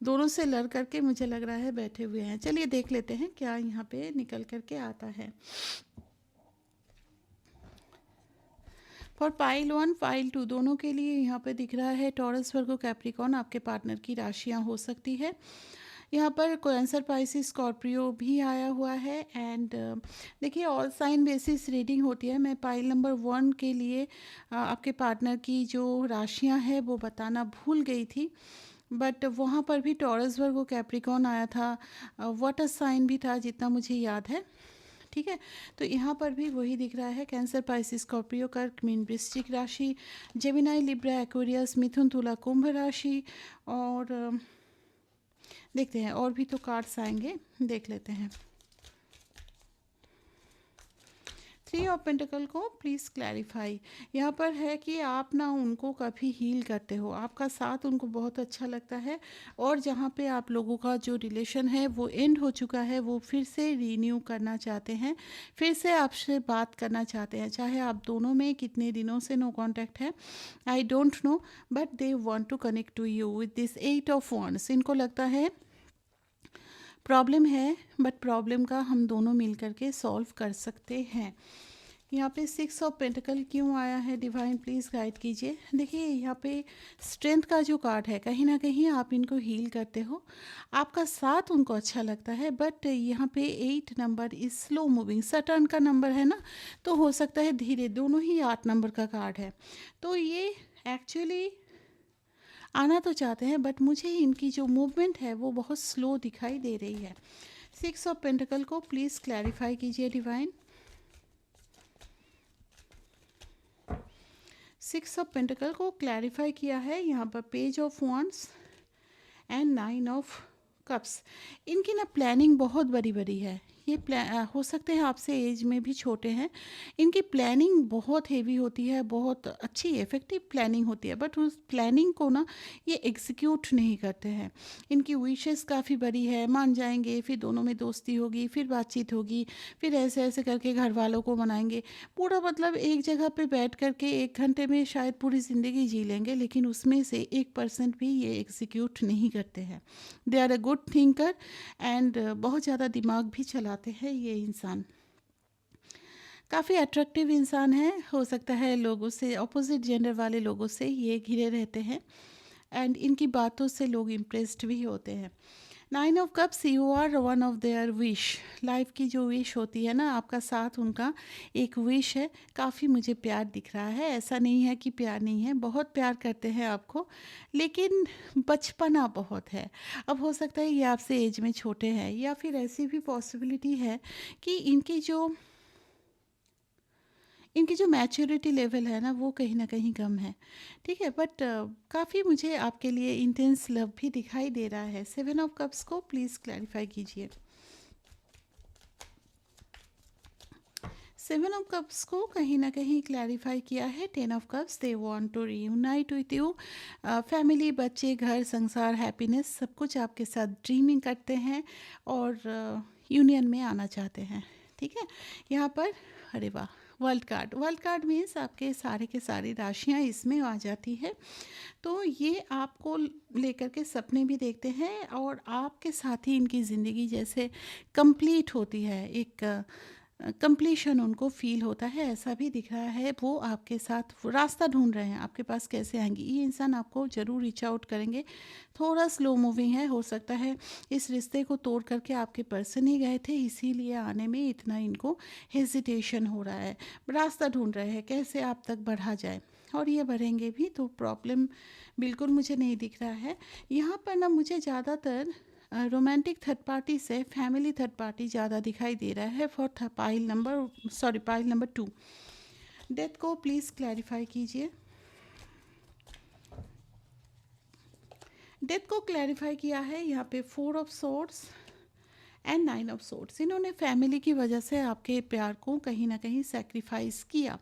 Speaker 1: दोनों से लड़ करके मुझे लग रहा है बैठे हुए हैं। चलिए देख लेते हैं क्या यहाँ पे निकल करके आता है। फॉर पाइल 1 पाइल 2 दोनों के लिए यहाँ पे दिख रहा है टॉरस वर्गो कैप्रिकॉर्न आपके पार्टनर की राशियाँ हो सकती है। यहाँ पर कैंसर पाइसिस स्कॉर्पियो भी आया हुआ है। एंड देखिए ऑल साइन बेसिस रीडिंग होती है। मैं पाइल नंबर 1 के लिए आपके पार्टनर की जो राशियाँ हैं वो बताना भूल गई थी, बट वहाँ पर भी टॉरस वर्गो कैप्रिकॉर्न आया था, वाटर साइन भी था जितना मुझे याद है। ठीक है, तो यहाँ पर भी वही दिख रहा है कैंसर पाइसिस स्कॉर्पियो कर्क मीन वृश्चिक राशि, जेमिनाई लिब्रा एक्वेरियस मिथुन तुला कुंभ राशि। और देखते हैं और भी तो कार्ड्स आएंगे, देख लेते हैं। 3 ऑफ पेंटिकल को प्लीज़ क्लैरिफाई। यहाँ पर है कि आप ना उनको कभी हील करते हो, आपका साथ उनको बहुत अच्छा लगता है, और जहाँ पे आप लोगों का जो रिलेशन है वो एंड हो चुका है वो फिर से रीन्यू करना चाहते हैं, फिर से आपसे बात करना चाहते हैं। चाहे आप दोनों में कितने दिनों से नो कॉन्टैक्ट है, I don't know, but they want to connect to you with this 8 of wands. इनको लगता है प्रॉब्लम है, बट प्रॉब्लम का हम दोनों मिल करके सॉल्व कर सकते हैं। यहाँ पे सिक्स ऑफ पेंटिकल क्यों आया है, डिवाइन प्लीज़ गाइड कीजिए। देखिए यहाँ पे स्ट्रेंथ का जो कार्ड है, कहीं ना कहीं आप इनको हील करते हो, आपका साथ उनको अच्छा लगता है, बट यहाँ पे 8 number is slow moving, Saturn का नंबर है ना, तो हो सकता है धीरे, दोनों ही 8 नंबर का कार्ड है। तो ये एक्चुअली आना तो चाहते हैं, बट मुझे इनकी जो मूवमेंट है वो बहुत स्लो दिखाई दे रही है। सिक्स ऑफ पेंटिकल को प्लीज़ क्लैरिफाई कीजिए डिवाइन। सिक्स ऑफ पेंटिकल को क्लैरिफाई किया है यहाँ पर page of wands and 9 of cups. इनकी ना प्लानिंग बहुत बड़ी बड़ी है। ये हो सकते हैं आपसे एज में भी छोटे हैं, इनकी प्लानिंग बहुत हेवी होती है, बहुत अच्छी इफ़ेक्टिव प्लानिंग होती है, बट उस प्लानिंग को ना ये एग्जीक्यूट नहीं करते हैं। इनकी विशेस काफ़ी बड़ी है, मान जाएंगे, फिर दोनों में दोस्ती होगी, फिर बातचीत होगी, फिर ऐसे ऐसे करके घर वालों को मनाएंगे, पूरा मतलब एक जगह पे बैठ करके 1 घंटे में शायद पूरी ज़िंदगी जी लेंगे, लेकिन उसमें से 1% भी ये एग्जीक्यूट नहीं करते हैं। They are a good thinker and बहुत ज़्यादा दिमाग भी चलाते हैं ये इंसान। काफ़ी अट्रैक्टिव इंसान है, हो सकता है लोगों से, अपोजिट जेंडर वाले लोगों से ये घिरे रहते हैं एंड इनकी बातों से लोग इम्प्रेस्ड भी होते हैं। 9 of cups, you are one of their wish. Life की जो विश होती है ना, आपका साथ उनका एक विश है। काफ़ी मुझे प्यार दिख रहा है, ऐसा नहीं है कि प्यार नहीं है, बहुत प्यार करते हैं आपको, लेकिन बचपना बहुत है। अब हो सकता है ये आपसे एज में छोटे हैं, या फिर ऐसी भी पॉसिबिलिटी है कि इनकी जो मैच्योरिटी लेवल है ना, वो कहीं ना कहीं कम है। ठीक है, बट काफ़ी मुझे आपके लिए इंटेंस लव भी दिखाई दे रहा है। 7 ऑफ कप्स को प्लीज़ क्लैरिफाई कीजिए। 7 ऑफ कप्स को कहीं ना कहीं क्लैरिफाई किया है 10 of cups. They want to reunite with you. Family, बच्चे, घर, संसार, हैप्पीनेस, सब कुछ आपके साथ ड्रीमिंग करते हैं और यूनियन में आना चाहते हैं। ठीक है, यहाँ पर, अरे वाह, world card. World card means आपके सारे के सारी राशियाँ इसमें आ जाती है। तो ये आपको लेकर के सपने भी देखते हैं और आपके साथ ही इनकी ज़िंदगी जैसे कंप्लीट होती है, एक कंप्लीशन उनको फील होता है, ऐसा भी दिख रहा है। वो आपके साथ वो रास्ता ढूंढ रहे हैं, आपके पास कैसे आएंगे। ये इंसान आपको ज़रूर रीच आउट करेंगे। थोड़ा स्लो मूविंग है, हो सकता है इस रिश्ते को तोड़ करके आपके पर्सन ही गए थे, इसीलिए आने में इतना इनको हेजिटेशन हो रहा है। रास्ता ढूंढ रहे हैं कैसे आप तक बढ़ा जाए, और ये बढ़ेंगे भी, तो प्रॉब्लम बिल्कुल मुझे नहीं दिख रहा है यहाँ पर ना। मुझे ज़्यादातर रोमांटिक थर्ड पार्टी से फैमिली थर्ड पार्टी ज़्यादा दिखाई दे रहा है फॉर पाइल नंबर 2। डेथ को प्लीज़ क्लैरिफाई कीजिए। डेथ को क्लैरिफाई किया है यहाँ पे 4 of swords and 9 of swords. इन्होंने फैमिली की वजह से आपके प्यार को कहीं ना कहीं सेक्रीफाइस किया।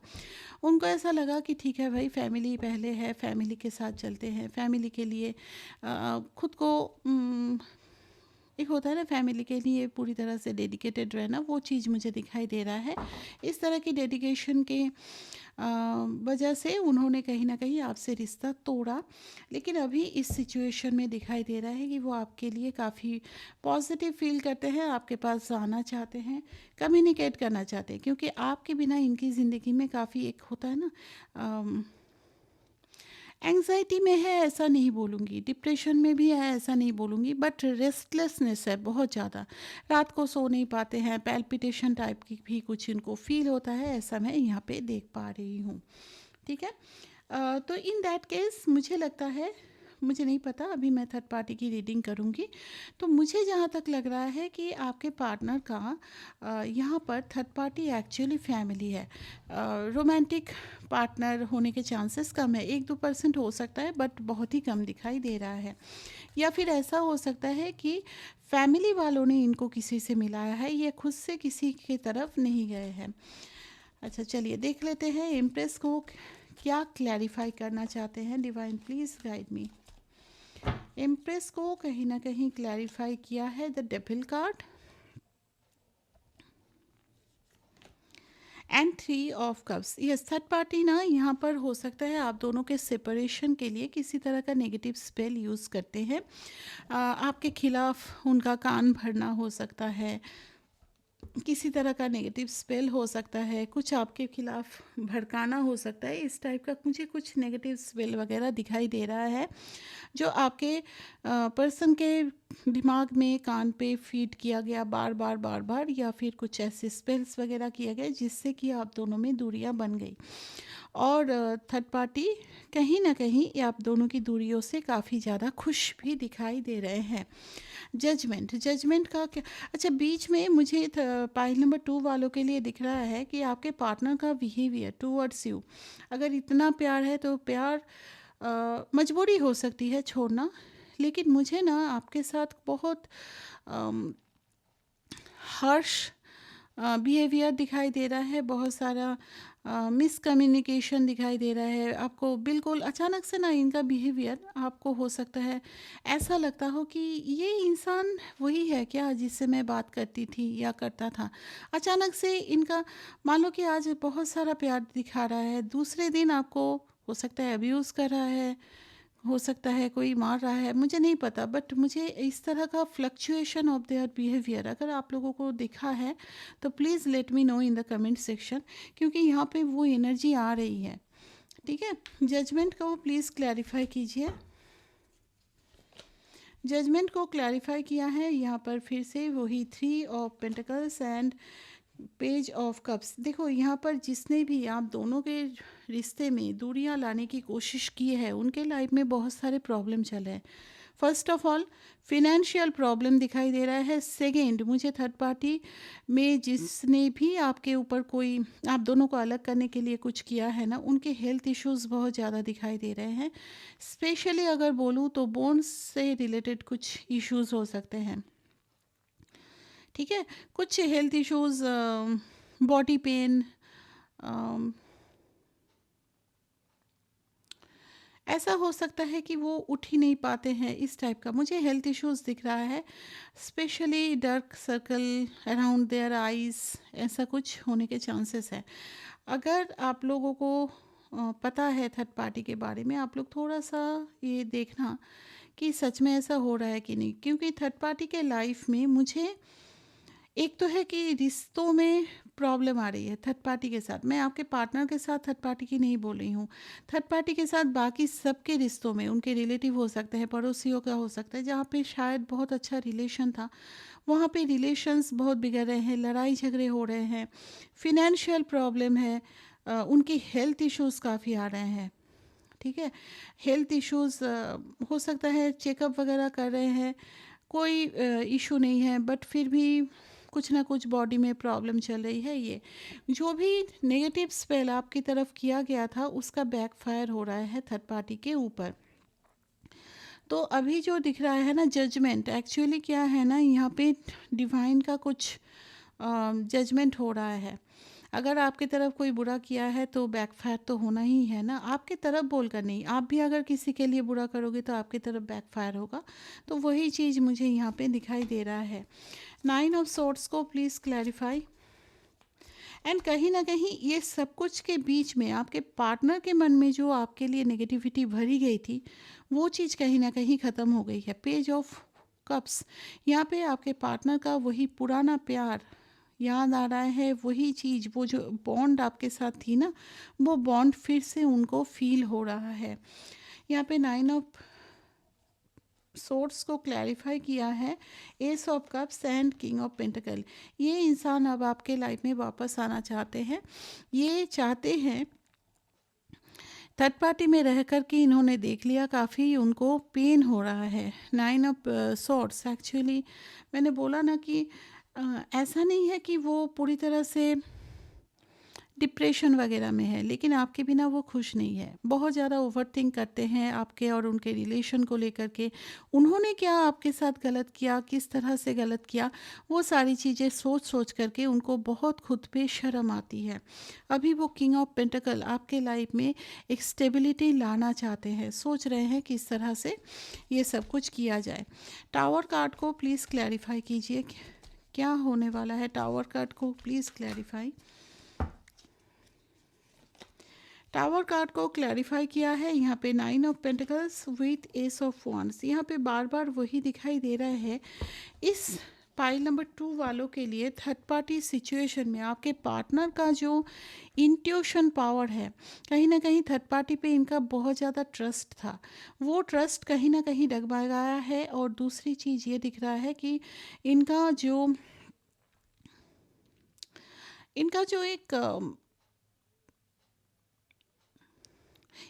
Speaker 1: उनको ऐसा लगा कि ठीक है भाई, फैमिली पहले है, फैमिली के साथ चलते हैं, फैमिली के लिए खुद को एक होता है ना, फैमिली के लिए पूरी तरह से डेडिकेटेड रहना, वो चीज़ मुझे दिखाई दे रहा है। इस तरह की डेडिकेशन के वजह से उन्होंने कहीं ना कहीं आपसे रिश्ता तोड़ा, लेकिन अभी इस सिचुएशन में दिखाई दे रहा है कि वो आपके लिए काफ़ी पॉजिटिव फील करते हैं, आपके पास आना चाहते हैं, कम्युनिकेट करना चाहते हैं, क्योंकि आपके बिना इनकी ज़िंदगी में काफ़ी एक होता है ना, एंग्जाइटी में है ऐसा नहीं बोलूँगी, डिप्रेशन में भी है ऐसा नहीं बोलूँगी, बट रेस्टलेसनेस है बहुत ज़्यादा। रात को सो नहीं पाते हैं, पैल्पिटेशन टाइप की भी कुछ इनको फील होता है, ऐसा मैं यहाँ पे देख पा रही हूँ। ठीक है, तो इन दैट केस मुझे लगता है, मुझे नहीं पता, अभी मैं थर्ड पार्टी की रीडिंग करूँगी, तो मुझे जहाँ तक लग रहा है कि आपके पार्टनर का यहाँ पर थर्ड पार्टी एक्चुअली फैमिली है। रोमांटिक पार्टनर होने के चांसेस कम है, 1-2% हो सकता है, बट बहुत ही कम दिखाई दे रहा है। या फिर ऐसा हो सकता है कि फैमिली वालों ने इनको किसी से मिलाया है, ये खुद से किसी की तरफ नहीं गए हैं। अच्छा, चलिए देख लेते हैं इम्प्रेस को क्या क्लैरिफाई करना चाहते हैं। Divine please guide me. Impress को कहीं ना कहीं क्लैरिफाई किया है the devil card and 3 of cups. Yes, third party ना यहाँ पर हो सकता है आप दोनों के सेपरेशन के लिए किसी तरह का नेगेटिव स्पेल यूज़ करते हैं। आपके खिलाफ उनका कान भरना हो सकता है, किसी तरह का नेगेटिव स्पेल हो सकता है, कुछ आपके खिलाफ भड़काना हो सकता है। इस टाइप का मुझे कुछ नेगेटिव स्पेल वगैरह दिखाई दे रहा है, जो आपके पर्सन के दिमाग में कान पे फीड किया गया बार बार बार बार, या फिर कुछ ऐसे स्पेल्स वगैरह किया गया जिससे कि आप दोनों में दूरियां बन गई। और थर्ड पार्टी कहीं ना कहीं ये आप दोनों की दूरियों से काफ़ी ज़्यादा खुश भी दिखाई दे रहे हैं। जजमेंट, जजमेंट का क्या? अच्छा, बीच में मुझे पाइल नंबर 2 वालों के लिए दिख रहा है कि आपके पार्टनर का बिहेवियर टूवर्ड्स यू, अगर इतना प्यार है तो प्यार मजबूरी हो सकती है छोड़ना, लेकिन मुझे ना आपके साथ बहुत हर्श बिहेवियर दिखाई दे रहा है, बहुत सारा मिसकम्युनिकेशन दिखाई दे रहा है आपको। बिल्कुल अचानक से ना इनका बिहेवियर आपको हो सकता है ऐसा लगता हो कि ये इंसान वही है क्या जिससे मैं बात करती थी या करता था। अचानक से इनका, मान लो कि आज बहुत सारा प्यार दिखा रहा है, दूसरे दिन आपको हो सकता है अब्यूज़ कर रहा है, हो सकता है कोई मार रहा है, मुझे नहीं पता, बट मुझे इस तरह का फ्लक्चुएशन ऑफ देयर बिहेवियर अगर आप लोगों को दिखा है तो please let me know in the comment section, क्योंकि यहाँ पे वो एनर्जी आ रही है। ठीक है, जजमेंट को प्लीज़ क्लैरिफाई कीजिए। जजमेंट को क्लैरिफाई किया है यहाँ पर फिर से वही 3 of pentacles and page of cups. देखो यहाँ पर जिसने भी आप दोनों के रिश्ते में दूरियां लाने की कोशिश की है, उनके लाइफ में बहुत सारे प्रॉब्लम चल रहे हैं। First of all financial problem दिखाई दे रहा है। सेकंड, मुझे थर्ड पार्टी में जिसने भी आपके ऊपर कोई, आप दोनों को अलग करने के लिए कुछ किया है ना, उनके हेल्थ इश्यूज़ बहुत ज़्यादा दिखाई दे रहे हैं। स्पेशली अगर बोलूँ तो बोन्स से रिलेटेड कुछ इश्यूज़ हो सकते हैं। ठीक है, कुछ हेल्थ इश्यूज़, बॉडी पेन, ऐसा हो सकता है कि वो उठ ही नहीं पाते हैं, इस टाइप का मुझे हेल्थ इश्यूज़ दिख रहा है। Specially dark circle around there eyes, ऐसा कुछ होने के चांसेस है। अगर आप लोगों को पता है थर्ड पार्टी के बारे में, आप लोग थोड़ा सा ये देखना कि सच में ऐसा हो रहा है कि नहीं, क्योंकि थर्ड पार्टी के लाइफ में मुझे एक तो है कि रिश्तों में प्रॉब्लम आ रही है थर्ड पार्टी के साथ। मैं आपके पार्टनर के साथ थर्ड पार्टी की नहीं बोल रही हूँ, थर्ड पार्टी के साथ बाकी सबके रिश्तों में, उनके रिलेटिव हो सकते हैं, पड़ोसियों का हो सकता है, जहाँ पे शायद बहुत अच्छा रिलेशन था, वहाँ पे रिलेशंस बहुत बिगड़ रहे हैं, लड़ाई झगड़े हो रहे हैं, फिनेंशियल प्रॉब्लम है, उनकी हेल्थ इश्यूज़ काफ़ी आ रहे हैं। ठीक है, हेल्थ इश्यूज़ हो सकता है चेकअप वगैरह कर रहे हैं, कोई इशू नहीं है, बट फिर भी कुछ ना कुछ बॉडी में प्रॉब्लम चल रही है। ये जो भी नेगेटिव स्पेल आपकी तरफ किया गया था उसका बैकफायर हो रहा है थर्ड पार्टी के ऊपर। तो अभी जो दिख रहा है ना जजमेंट, एक्चुअली क्या है ना, यहाँ पे डिवाइन का कुछ जजमेंट हो रहा है। अगर आपकी तरफ कोई बुरा किया है तो बैकफायर तो होना ही है ना, आपकी तरफ बोलकर नहीं, आप भी अगर किसी के लिए बुरा करोगे तो आपकी तरफ बैकफायर होगा। तो वही चीज़ मुझे यहाँ पे दिखाई दे रहा है। 9 ऑफ सोर्ट्स को प्लीज़ क्लैरिफाई। एंड कहीं ना कहीं ये सब कुछ के बीच में आपके पार्टनर के मन में जो आपके लिए नेगेटिविटी भरी गई थी, वो चीज़ कहीं ना कहीं ख़त्म हो गई है। पेज ऑफ कप्स, यहाँ पे आपके पार्टनर का वही पुराना प्यार याद आ रहा है, वही चीज़, वो जो बॉन्ड आपके साथ थी ना, वो बॉन्ड फिर से उनको फील हो रहा है। यहाँ पे 9 ऑफ सोर्स को क्लैरिफाई किया है, S of cups and king of pentacle. ये इंसान अब आपके लाइफ में वापस आना चाहते हैं, ये चाहते हैं। थर्ड पार्टी में रह कर के इन्होंने देख लिया, काफ़ी उनको पेन हो रहा है। 9 ऑफ सॉर्ड्स, एक्चुअली मैंने बोला ना कि ऐसा नहीं है कि वो पूरी तरह से डिप्रेशन वगैरह में है, लेकिन आपके बिना वो खुश नहीं है। बहुत ज़्यादा ओवरथिंक करते हैं आपके और उनके रिलेशन को लेकर के, उन्होंने क्या आपके साथ गलत किया, किस तरह से गलत किया, वो सारी चीज़ें सोच सोच करके उनको बहुत खुद पे शर्म आती है। अभी वो किंग ऑफ पेंटिकल आपके लाइफ में एक स्टेबिलिटी लाना चाहते हैं, सोच रहे हैं किस तरह से ये सब कुछ किया जाए। टावर कार्ड को प्लीज़ क्लैरिफाई कीजिए, क्या होने वाला है। टावर कार्ड को प्लीज़ क्लैरिफाई। टावर कार्ड को क्लैरिफाई किया है यहाँ पे 9 of pentacles with S of wands. यहाँ पे बार बार वही दिखाई दे रहा है, इस पाइल नंबर 2 वालों के लिए थर्ड पार्टी सिचुएशन में आपके पार्टनर का जो इंट्यूशन पावर है, कहीं ना कहीं थर्ड पार्टी पे इनका बहुत ज़्यादा ट्रस्ट था, वो ट्रस्ट कहीं ना कहीं डगमगाया है। और दूसरी चीज़ ये दिख रहा है कि इनका जो इनका जो एक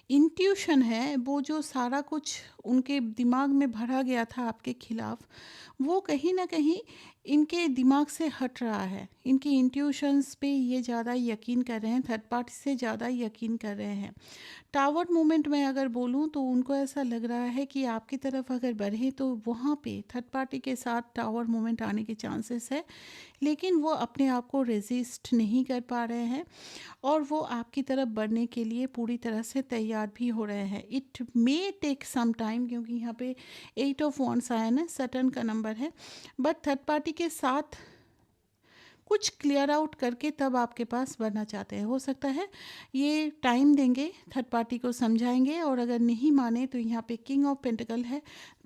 Speaker 1: इंट्यूशन है, वो जो सारा कुछ उनके दिमाग में भरा गया था आपके खिलाफ, वो कहीं ना कहीं इनके दिमाग से हट रहा है। इनके इंट्यूशंस पे ये ज़्यादा यकीन कर रहे हैं, थर्ड पार्टी से ज़्यादा यकीन कर रहे हैं। टावर मोमेंट में अगर बोलूँ तो उनको ऐसा लग रहा है कि आपकी तरफ अगर बढ़े तो वहाँ पे थर्ड पार्टी के साथ टावर मोमेंट आने के चांसेस है, लेकिन वो अपने आप को रेजिस्ट नहीं कर पा रहे हैं और वो आपकी तरफ बढ़ने के लिए पूरी तरह से तैयार भी हो रहे हैं। It may take some time, क्योंकि यहाँ पे 8 ऑफ वॉन्ड्स आया ना, सटर्न का नंबर है, बट थर्ड पार्टी के साथ कुछ क्लियर आउट करके तब आपके पास बढ़ना चाहते हैं। हो सकता है ये टाइम देंगे, थर्ड पार्टी को समझाएंगे, और अगर नहीं माने तो यहाँ पे किंग ऑफ पेंटिकल है,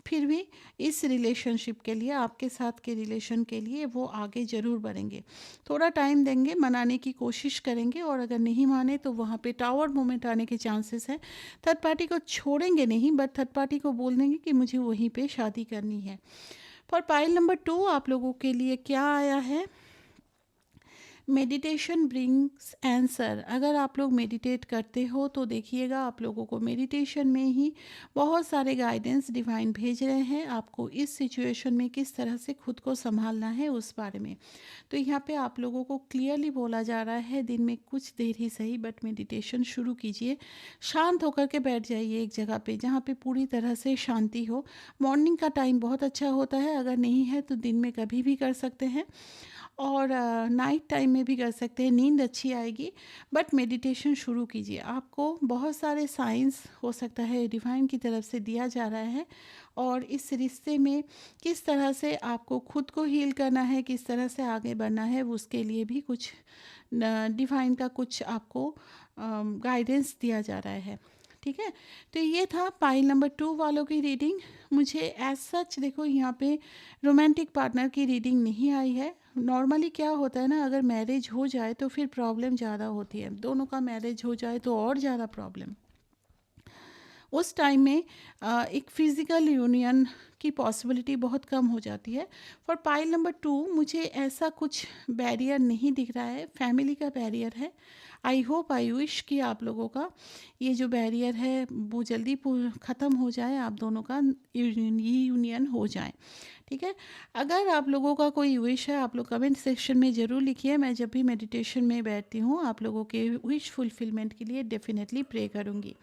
Speaker 1: फिर भी इस रिलेशनशिप के लिए, आपके साथ के रिलेशन के लिए वो आगे ज़रूर बढ़ेंगे। थोड़ा टाइम देंगे, मनाने की कोशिश करेंगे, और अगर नहीं माने तो वहाँ पे टावर मोमेंट आने के चांसेस हैं। थर्ड पार्टी को छोड़ेंगे नहीं, बट थर्ड पार्टी को बोल देंगे कि मुझे वहीं पे शादी करनी है। फॉर पाइल नंबर 2 आप लोगों के लिए क्या आया है? Meditation brings answer. अगर आप लोग मेडिटेट करते हो तो देखिएगा आप लोगों को मेडिटेशन में ही बहुत सारे गाइडेंस डिवाइन भेज रहे हैं, आपको इस सिचुएशन में किस तरह से खुद को संभालना है उस बारे में। तो यहाँ पे आप लोगों को क्लियरली बोला जा रहा है, दिन में कुछ देर ही सही बट मेडिटेशन शुरू कीजिए। शांत होकर के बैठ जाइए एक जगह पे जहाँ पे पूरी तरह से शांति हो। मॉर्निंग का टाइम बहुत अच्छा होता है, अगर नहीं है तो दिन में कभी भी कर सकते हैं, और नाइट टाइम में भी कर सकते हैं, नींद अच्छी आएगी। बट मेडिटेशन शुरू कीजिए, आपको बहुत सारे साइंस हो सकता है डिवाइन की तरफ से दिया जा रहा है, और इस रिश्ते में किस तरह से आपको खुद को हील करना है, किस तरह से आगे बढ़ना है, उसके लिए भी कुछ डिवाइन का कुछ आपको गाइडेंस दिया जा रहा है। ठीक है, तो ये था पाइल नंबर 2 वालों की रीडिंग। मुझे एज सच देखो यहाँ पे रोमांटिक पार्टनर की रीडिंग नहीं आई है। नॉर्मली क्या होता है ना, अगर मैरिज हो जाए तो फिर प्रॉब्लम ज़्यादा होती है, दोनों का मैरिज हो जाए तो और ज़्यादा प्रॉब्लम। उस टाइम में एक फिज़िकल यूनियन की पॉसिबिलिटी बहुत कम हो जाती है। फॉर पाइल नंबर 2 मुझे ऐसा कुछ बैरियर नहीं दिख रहा है, फैमिली का बैरियर है। आई होप, आई विश कि आप लोगों का ये जो बैरियर है वो जल्दी ख़त्म हो जाए, आप दोनों का यूनियन हो जाए। ठीक है, अगर आप लोगों का कोई विश है आप लोग कमेंट सेक्शन में ज़रूर लिखिए। मैं जब भी मेडिटेशन में बैठती हूँ आप लोगों के विश फुलफिलमेंट के लिए डेफिनेटली प्रे करूँगी।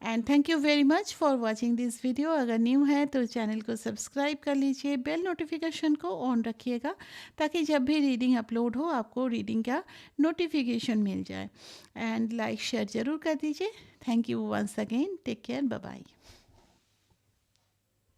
Speaker 1: And thank you very much for watching this video. अगर न्यू है तो चैनल को सब्सक्राइब कर लीजिए, बेल नोटिफिकेशन को ऑन रखिएगा ताकि जब भी रीडिंग अपलोड हो आपको रीडिंग का नोटिफिकेशन मिल जाए। एंड लाइक शेयर ज़रूर कर दीजिए। Thank you once again, take care, bye bye.